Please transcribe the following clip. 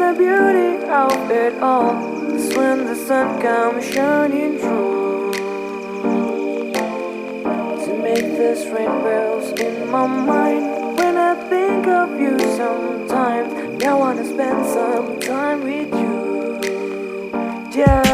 the beauty of it all is when the sun comes shining through to make this rainbows in my mind. When I think of you sometimes, I wanna spend some time with you. Yeah.